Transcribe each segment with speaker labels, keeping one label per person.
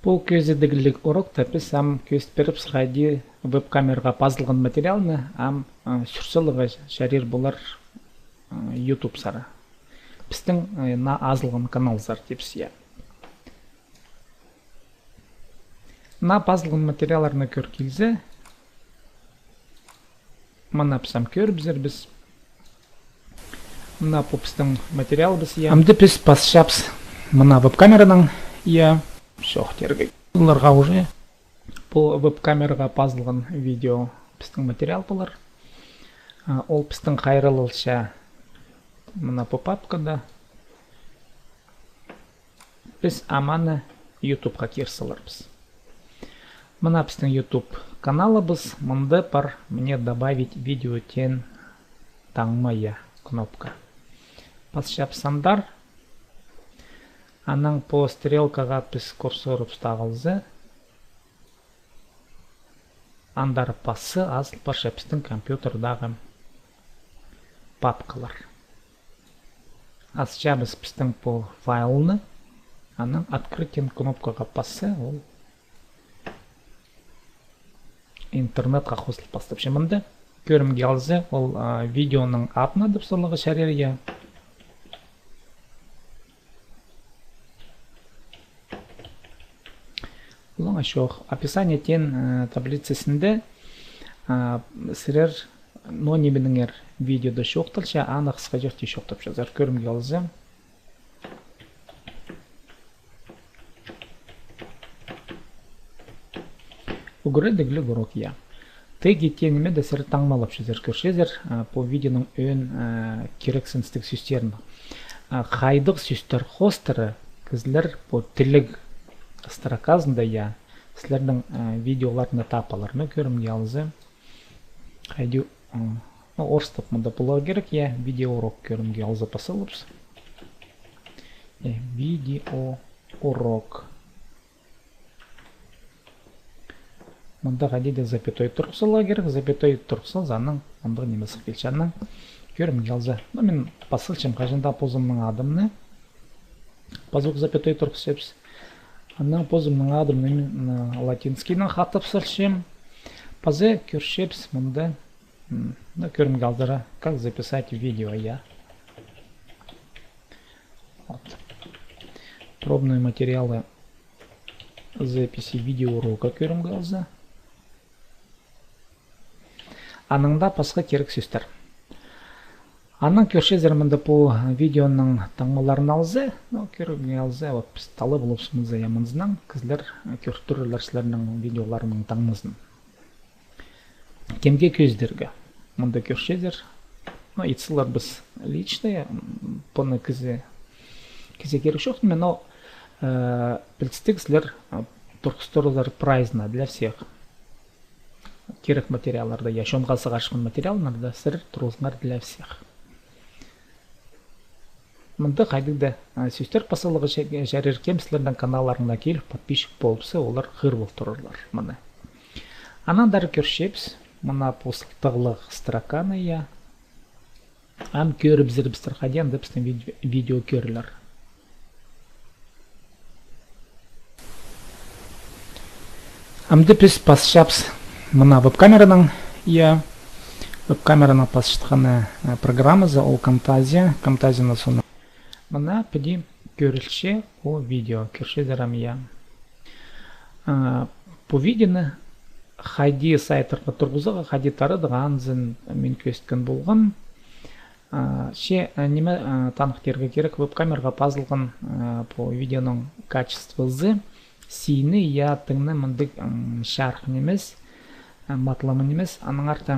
Speaker 1: Бұл көздегілік урокта біз ам көстіріп сұрайды веб-камераға пазылған материалны ам сүрсілігі жарер болар YouTube сары. Біздің на азылған каналзар депсия. На пазылған материаларына көр келзе, мана пісам көр біз. Мына попстың материал біз я. Амды біз пасшапс мына веб-камераның я. Шоқ терге. Бұларға уже бұл веб-камераға пазылған видео біздің материал болар. Ол біздің қайрылылша мына попапкада біз аманы YouTube-ға керсілербіз. Мына біздің YouTube каналыбыз, мұнды бар мне добавить видео тен таңмая кнопка. Пасшапсандар. Аның по стрелкаға біз курсор ұстағылзы. Андар пасы азыл барша біздің компьютердағы папкалар. Азша біздің по файлны. Аның открытен кнопкаға пасы ол интернетқа қосылып бастап шемінді. Көрім келзі ол видеоның атына деп сорлығы шәрерге. Описание тен таблицасында сірер нонебініңер видеода шоқтылша анық қысқа жерте шоқтып жазар. Көрім келзі. Үгірі урок я. Теги тенеме де сірі таңмалап жазар көршезер по видеоның өн керексінстік сүстерін. Қайдық сүстер хостері кізлер по тілік строказында я сілердің видеоларына тапаларына көрім келзі. Қайды орыстық мұнда бұлау керек я видео урок көрім келзі пасылыпс. Видео урок. Мұнда қайдейді запятой тұрқсыла керек. Запятой тұрқсыл заның мұнда немесі келшанның көрім келзі. Мен пасылчым қажында позымның адымны пазук запятой тұрқсепс. Анна позымның адымның латинскийның хатып сұршым. Пазы көршепс мұнда көрім қалдыра. Как записать видео я. Пробные материалы записи видео урока көрім қалзы. Аныңда пасқа керек сөстер. Анның көршезер мұнда бұл видеоның таңмаларын алзы. Көрім алзы. Біз талы болыпсымызды ямынызынан. Кізлер көрттірілер сілерінің видеоларының таңмызын. Кемге көздерге. Мұнда көршезер. Итсылар біз личные. Бұны кізе керек жоқ. Мен білістік сілер тұрқыстырылар прайзна для всех. Керек материалlarda yaşamға сығашқын материалlarda сір тұрғызынар для всех. Мұнды қайдыда сөстер пасылығы жарер кемсілердің каналарына келіп подписчик болыпсы, олар ғыр бол тұрырлар. Мұны. Анандары көршепс, мұна посылтығылық строканы я. Ам көріп зірбістір қаден депстің видео көрілер. Амды піс пасшапс. Мұна веб-камераның я веб-камераны пасшытқаны программазы ол Camtasia. Camtasia'ны соны. Мұна піді көрілше о видео. Көрше зарам я. По видеоны қайди сайтырға тұрғызыға қайди тарыдығанзын мен көсткен болған. Ше неме танықтерге керек веб-камерға пазылған по видеоның качествозы сейіні я тыңны мұндық шарқын емес. Матламын емес, аның арта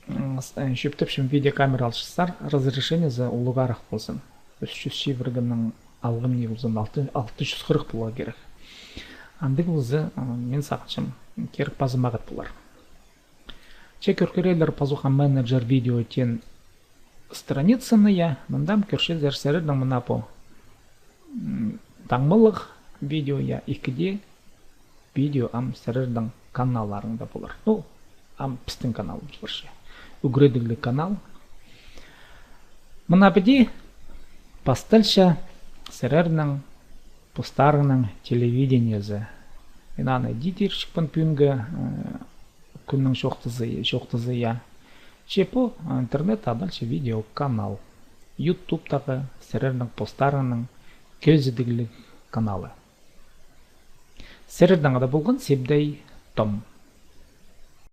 Speaker 1: шөптіпшім видеокамера алшыстар разрешение за улуғарақ болсын. 300 шевіргінің алғым не болсын, 640 болуға керек. Андық болсы мен сақыншым керек пазымағыт болар. Чек көркерелер пазуға менеджер видео тен страницаны я, мұндам көршел зәрсердің мұна по таңмылық видео я, екіде видео ам сәрірдің каналларында болар. Ам пістің каналымыз баршы. Үгіредіглі канал. Мұна біде пастылша сірердің постарының телевидениезе. Инаны дидиршикпан пүнгі күннің шоқтызы я. Чепу интернет а дальше видео канал. Ютубтағы сірердің постарының көзідігілік каналы. Сірердің ада болған себдей том.